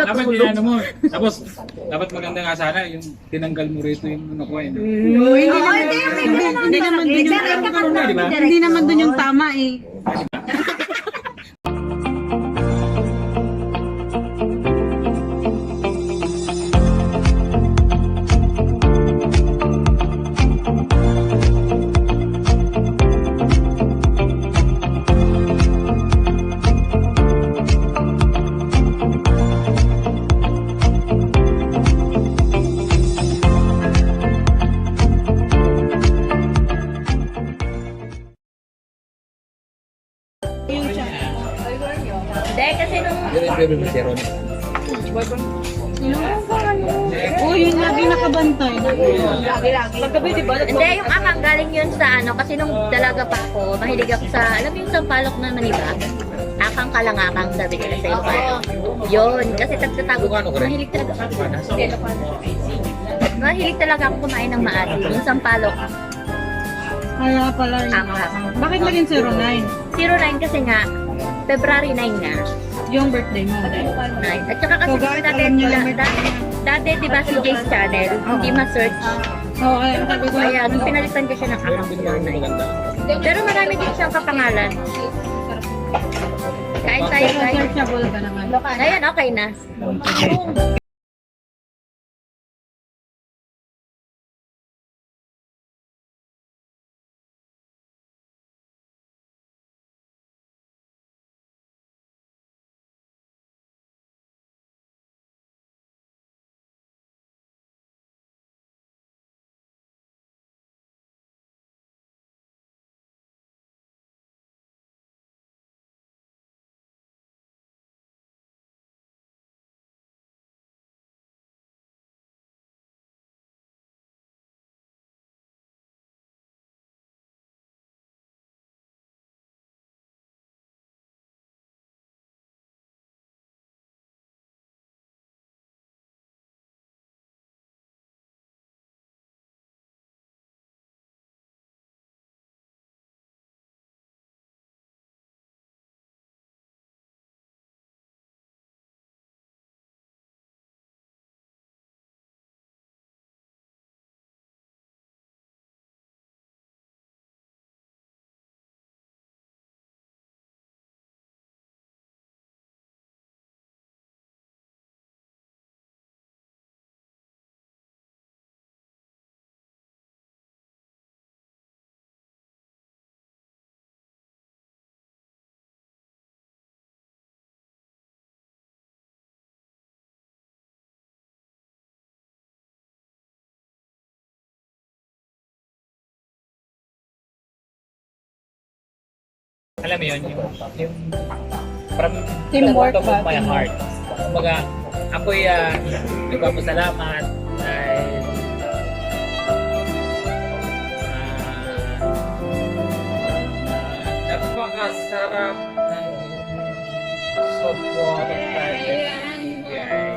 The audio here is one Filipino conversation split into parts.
Dapat matulog. ano mo. Tapos, dapat maganda nga sana yung tinanggal mo rito yung ano ko eh. Hindi naman dun yung Diba? hindi naman dun yung tama eh. Hindi, kasi nung... Oh, yun lagi nakabantay. Paggabi, di ba? Hindi, yung akang galing yun sa ano, kasi nung dalaga pa ako, mahilig ako sa, alam mo yung sampalok na maniba? Akang kalangakang, sabi nila sa iyo. Yun, kasi tagtatago ko. Mahilig talaga ako. Mahilig talaga ako kumain ng maasim. Yung sampalok, Kaya pala yun. akang. Bakit naging 09? 09 kasi nga, February 9 nga. Yung birthday mo. 9. At saka kasi So, diba guys, dati, alam niyo lang may- dati diba si Jay's channel, hindi ma-search. Oo, kaya sabi ko. Kaya nung pinalitan ko siya ng account 09. Pero marami din siyang kapangalan. Kain tayo guys. Searchable ka naman. Ayan, okay na. Alam mo yun, yung from Teamwork the bottom of ba? my heart. Kumbaga, ako'y nagpapasalamat dahil napakasarap ng support at ibigay.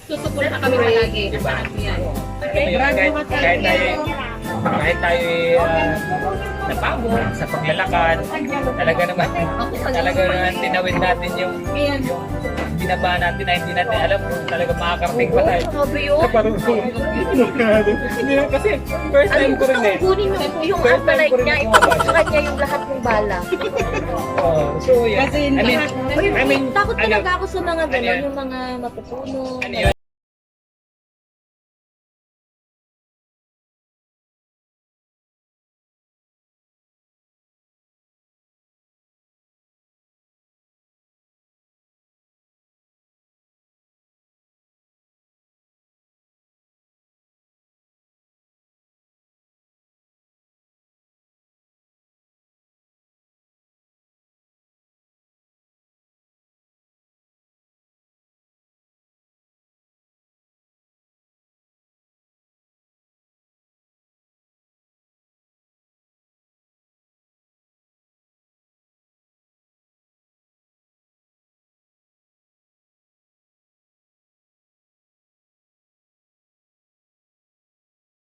Susuport na kami palagi. Diba? Kahit tayo napagod sa paglalakad, talaga naman tinawid natin yung binaba natin na hindi natin alam kung talaga makakarating pa tayo. Sabi yun. Parang hindi na kasi first time ko rin eh. Kunin yung afterlife niya, ipapos sa kanya yung lahat ng bala. So yeah. Kasi I mean, Takot ano, talaga ako sa mga ano gano'n, yan? yung mga mapupuno. ano yun?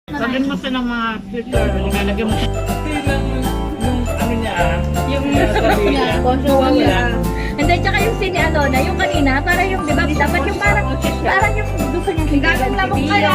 Sabihin mo sa ng mga filter, nilalagyan mo sa Yung ano niya, yung sarap niya, konsuwang niya. Hindi, tsaka yung sini ano na, yung kanina, para yung, di ba, dapat idea.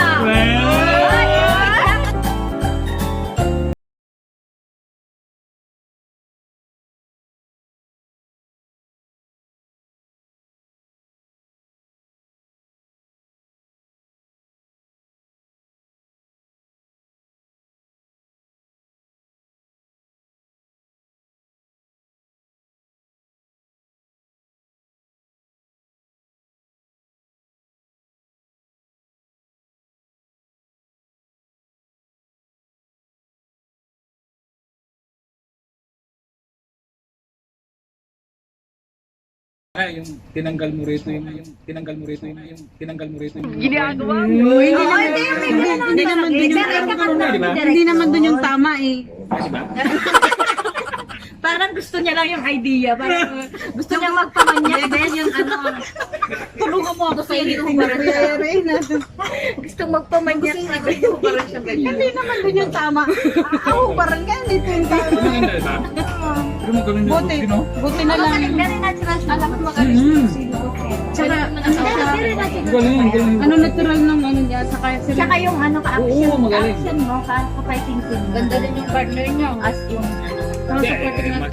Yung tinanggal mo rito yung tinanggal mo rito yung Ginagawa mo. Hindi naman dun yung hindi naman dun yung tama eh. Parang gusto niya lang yung idea. Parang gusto niya magpamanyak din yung ano. Tulungan mo ako sa iyo. Gusto magpamanyak. Hindi naman dun yung tama. Ako parang ganito yung tama. Pero mo gawin Buti, buti na lang. Very natural siya. Alam mo Tsaka, galing. ano natural ng ano niya, saka sila. Tsaka yung ano ka-action. Oo, magaling. Ka-action mo, ka-fighting scene mo. Ganda din yung partner niya. As in, Saka supporting na.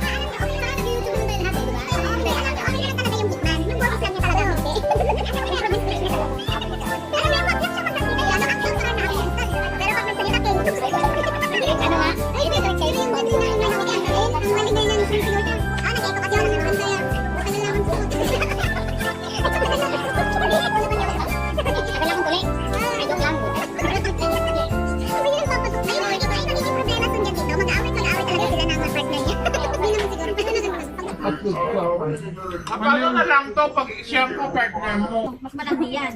Akala na lang to pag siya po partner mo. mas malandi yan.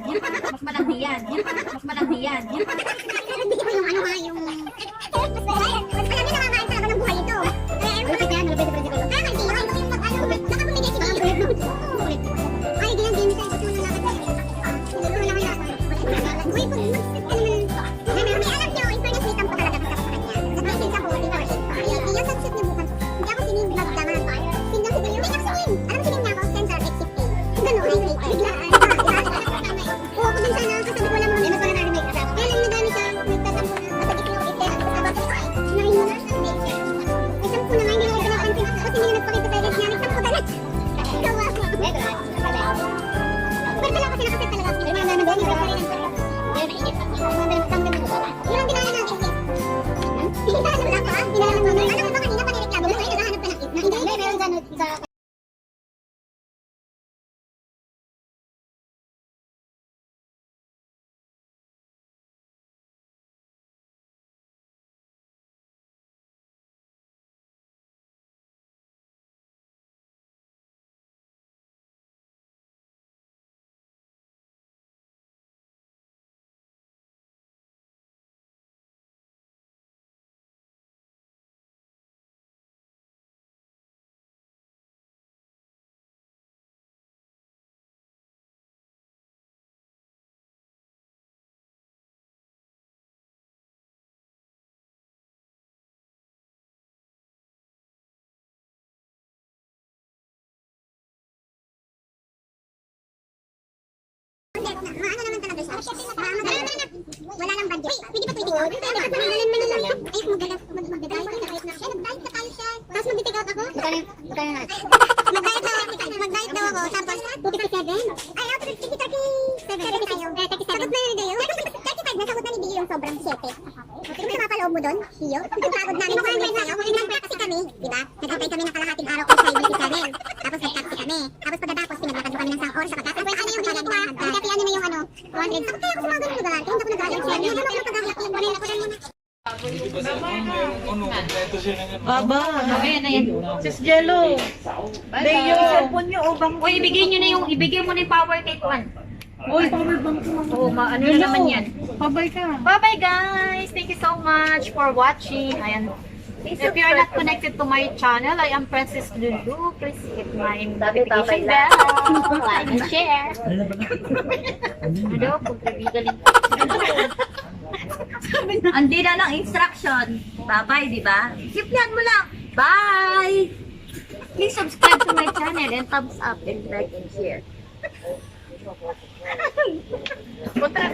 Mas malandi yan. Mas malandi yan. Hindi ko yung ano nga yung... Alam niyo namamaan talaga ng buhay ito. Malapit yan, malapit na ko. Kaya hindi, yung pag-ano, nakabumigay si Bia. Ay, di yan, di yan. Gusto mo lang ako. Niluluhan lang ako. Uy, pag may alam niyo, in fairness, wait ang pagkalagay sa kanya. Nag-message ako, di ba? Yung sunset niya bukas. Hindi ako sinig magdaman. Sinig lang siguro. May action! Alam sinig niya ako, sensor, exit pay. Ganun, ay, biglaan. Oo, kung minsan na, kasabi ko lang mga mas wala na may kasama. Kaya lang nagano siya, nagtatampo na, matagit yung itin. Tapos abang ko, sinahin mo na, sabi. May sampu na nga, hindi ko napansin. Tapos hindi na nagpakita sa niya, may sampu talaga. Gawa ko. Pero pala kasi nakasit talaga. May mga naman doon, yung rin ang pero nainip ako. Yung mga tanggal mo ba? Yun ang dinala natin. Hinahanap lang pa. Hinahanap mo. Alam mo ba kanina pa nireklamo mo? Ay, naghahanap ka ng kit. Hindi, meron ganun sa... Maano naman talaga siya. Wala lang budget. Pwede ba 20 ko? Ay, magdadayot na tayo siya. Tapos mag-take out ako? Magkano na? Mag-diet daw ako. Tapos, 257? Ay, 37. Sagot na yun dayo. 35 na sagot na ni Dio yung sobrang 7. Ano sa mapaloob mo doon, Dio? Yung pagod namin sa amin sa'yo. Nag-taxi kami, diba? Nag-antay kami ng kalahating araw ko sa 27. Tapos nag-taxi kami. Tapos pagkatapos, pinaglakad mo kami ng 1 oras sa pagkatapos. Ano yung binigay ko ha? Kaya ano na yung ano, 200. Sakto ako sa mga ganun lugar. Kaya hindi ako nag-aalit siya. Hindi ako nag-aalit. Hindi ako nag-aalit. Aba, Ayan na yan. Sis Jello. Leo. Cellphone nyo, ubang. Uy, ibigay mo na yung power cake 1. Uy, power bank mo. Oo, ano na naman yan. Pabay ka. Bye-bye guys! Thank you so much for watching. Ayan. If you are not connected to my channel, I am Princess Lulu. Please hit my notification bell, like and share. Ano? Pagkabigaling. Andi na ng instruction. Bye-bye, di ba? Siplihan mo lang. Bye! Please subscribe to my channel and thumbs up and like and share. Kontra.